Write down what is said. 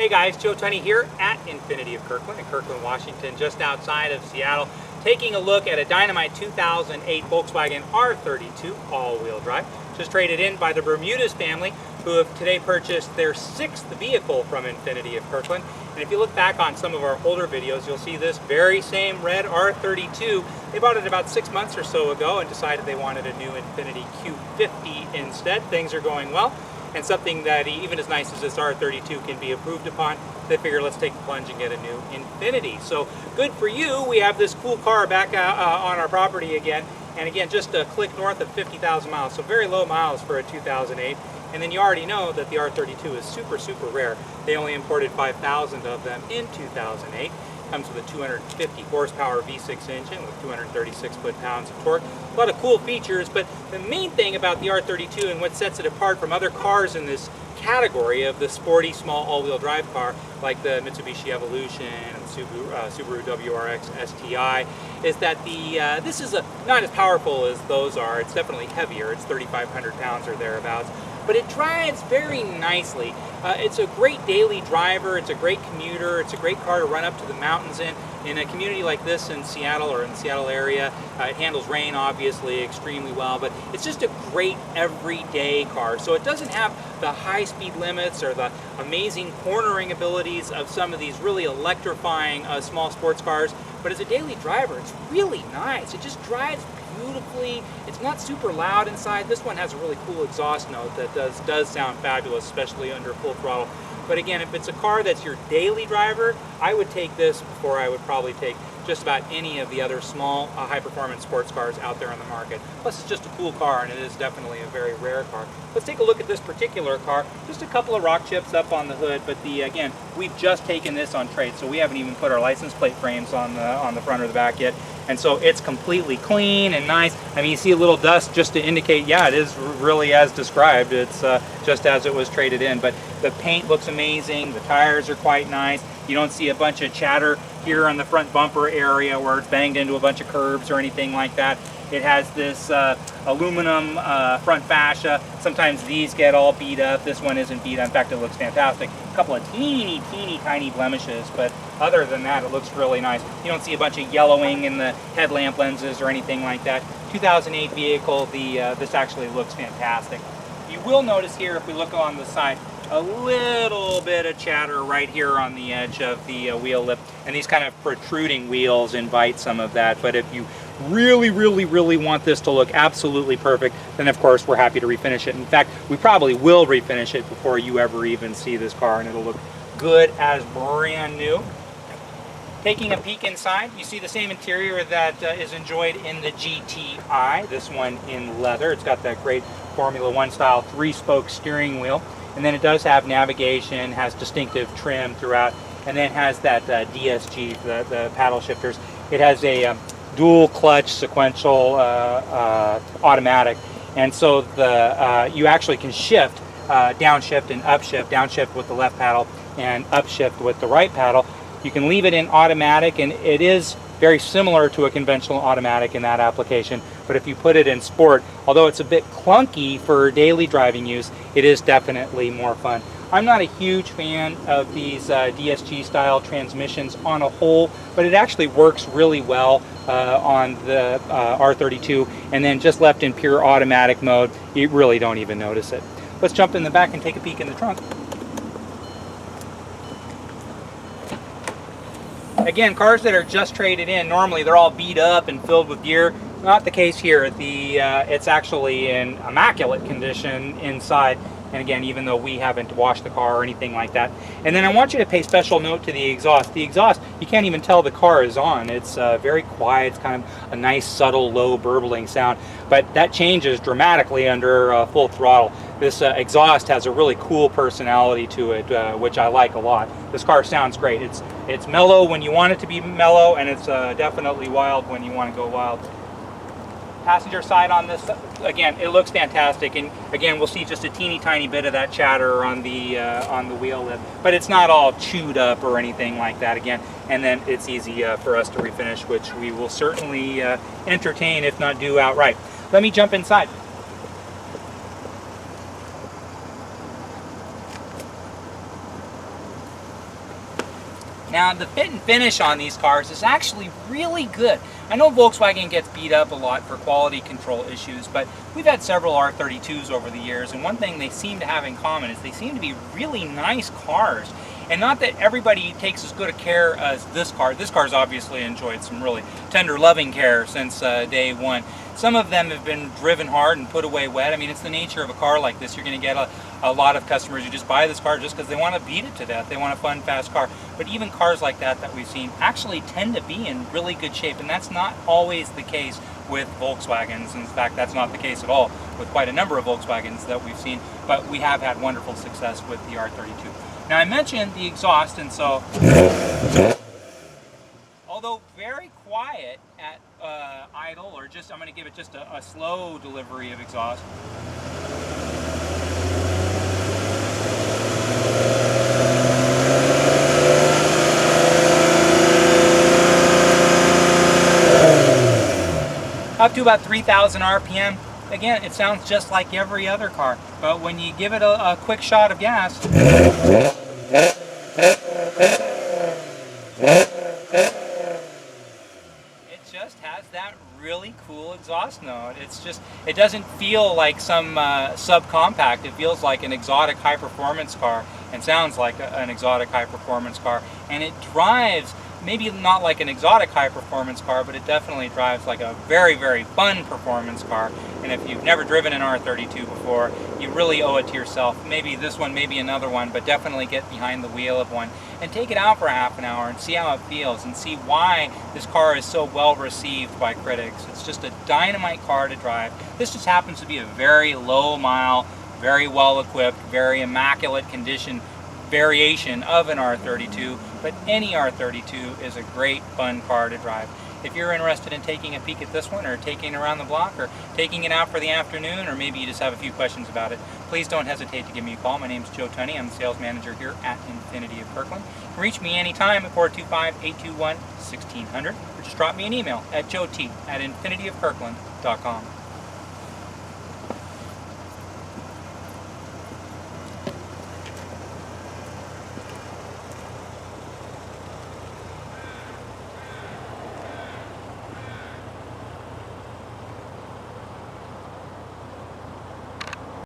Hey guys, Joe Tunney here at Infiniti of Kirkland in Kirkland, Washington, just outside of Seattle, taking a look at a dynamite 2008 Volkswagen R32 all-wheel drive, just traded in by the Bermudez family, who have today purchased their 6th vehicle from Infiniti of Kirkland. And if you look back on some of our older videos, you'll see this very same red R32. They bought it about 6 months or so ago and decided they wanted a new Infiniti Q50 instead. Things are going well. And something that even as nice as this R32 can be improved upon, they figure let's take the plunge and get a new Infiniti. So good for you, we have this cool car back on our property again. And again, just a click north of 50,000 miles, so very low miles for a 2008. And then you already know that the R32 is super, super rare. They only imported 5,000 of them in 2008. Comes with a 250 horsepower V6 engine with 236 foot-pounds of torque. A lot of cool features, but the main thing about the R32 and what sets it apart from other cars in this category of the sporty small all-wheel drive car like the Mitsubishi Evolution and Subaru WRX STI is that this is not as powerful as those are. It's definitely heavier. It's 3,500 pounds or thereabouts. But it drives very nicely. It's a great daily driver, it's a great commuter, it's a great car to run up to the mountains in. In a community like this in Seattle or in the Seattle area, it handles rain obviously extremely well, but it's just a great everyday car. So it doesn't have the high speed limits or the amazing cornering abilities of some of these really electrifying small sports cars, but as a daily driver, it's really nice. It just drives beautifully. It's not super loud inside. This one has a really cool exhaust note that does sound fabulous, especially under full throttle. But again, if it's a car that's your daily driver, I would take this before I would probably take just about any of the other small high-performance sports cars out there on the market. Plus, it's just a cool car, and it is definitely a very rare car. Let's take a look at this particular car. Just a couple of rock chips up on the hood, but again, we've just taken this on trade, so we haven't even put our license plate frames on the front or the back yet. And so it's completely clean and nice. I mean, you see a little dust just to indicate, yeah, it is really as described. It's just as it was traded in. But the paint looks amazing. The tires are quite nice. You don't see a bunch of chatter here on the front bumper area where it's banged into a bunch of curbs or anything like that. It has this aluminum front fascia. Sometimes these get all beat up. This one isn't beat up. In fact, it looks fantastic. A couple of teeny tiny blemishes, but other than that, it looks really nice. You don't see a bunch of yellowing in the headlamp lenses or anything like that. 2008 vehicle, this actually looks fantastic. You will notice here, if we look on the side, a little bit of chatter right here on the edge of the wheel lip, and these kind of protruding wheels invite some of that. But if you really want this to look absolutely perfect, then of course we're happy to refinish it. In fact, we probably will refinish it before you ever even see this car, and it'll look good as brand new. Taking a peek inside, you see the same interior that is enjoyed in the GTI, this one in leather. It's got that great Formula One style 3-spoke steering wheel, and then it does have navigation, has distinctive trim throughout, and then has that DSG, the paddle shifters. It has a dual clutch sequential automatic, and so you actually can shift, downshift and upshift, downshift with the left paddle and upshift with the right paddle. You can leave it in automatic, and it is very similar to a conventional automatic in that application, but if you put it in sport, although it's a bit clunky for daily driving use, it is definitely more fun. I'm not a huge fan of these DSG style transmissions on a whole, but it actually works really well on the R32, and then just left in pure automatic mode, you really don't even notice it. Let's jump in the back and take a peek in the trunk. Again, cars that are just traded in, normally they're all beat up and filled with gear. Not the case here. It's actually in immaculate condition inside. And again, even though we haven't washed the car or anything like that. And then I want you to pay special note to the exhaust. The exhaust, you can't even tell the car is on. It's very quiet. It's kind of a nice, subtle, low, burbling sound. But that changes dramatically under full throttle. This exhaust has a really cool personality to it, which I like a lot. This car sounds great. It's mellow when you want it to be mellow, and it's definitely wild when you want to go wild. Passenger side on this, again, it looks fantastic, and again, we'll see just a teeny tiny bit of that chatter on the wheel lip, but it's not all chewed up or anything like that. Again, and then it's easy for us to refinish, which we will certainly entertain, if not do outright. Let me jump inside. Now, the fit and finish on these cars is actually really good. I know Volkswagen gets beat up a lot for quality control issues, but we've had several R32s over the years, and one thing they seem to have in common is they seem to be really nice cars. And not that everybody takes as good a care as this car. This car's obviously enjoyed some really tender, loving care since day one. Some of them have been driven hard and put away wet. I mean, it's the nature of a car like this. You're going to get a lot of customers who just buy this car just because they want to beat it to death. They want a fun, fast car. But even cars like that we've seen actually tend to be in really good shape, and that's not always the case with Volkswagens. In fact, that's not the case at all with quite a number of Volkswagens that we've seen, but we have had wonderful success with the R32. Now, I mentioned the exhaust, and so although very quiet at idle, or just I'm going to give it just a slow delivery of exhaust. Up to about 3,000 RPM. Again, it sounds just like every other car, but when you give it a quick shot of gas, just has that really cool exhaust note. It doesn't feel like some subcompact. It feels like an exotic high-performance car and sounds like an exotic high-performance car. And it drives, maybe not like an exotic high-performance car, but it definitely drives like a very, very fun performance car. And if you've never driven an R32 before, you really owe it to yourself. Maybe this one, maybe another one, but definitely get behind the wheel of one and take it out for half an hour and see how it feels and see why this car is so well received by critics. It's just a dynamite car to drive. This just happens to be a very low mile, very well equipped, very immaculate condition variation of an R32, but any R32 is a great fun car to drive. If you're interested in taking a peek at this one, or taking it around the block, or taking it out for the afternoon, or maybe you just have a few questions about it, please don't hesitate to give me a call. My name is Joe Tunney. I'm the sales manager here at Infiniti of Kirkland. You can reach me anytime at 425-821-1600, or just drop me an email at joet@infinitiofkirkland.com.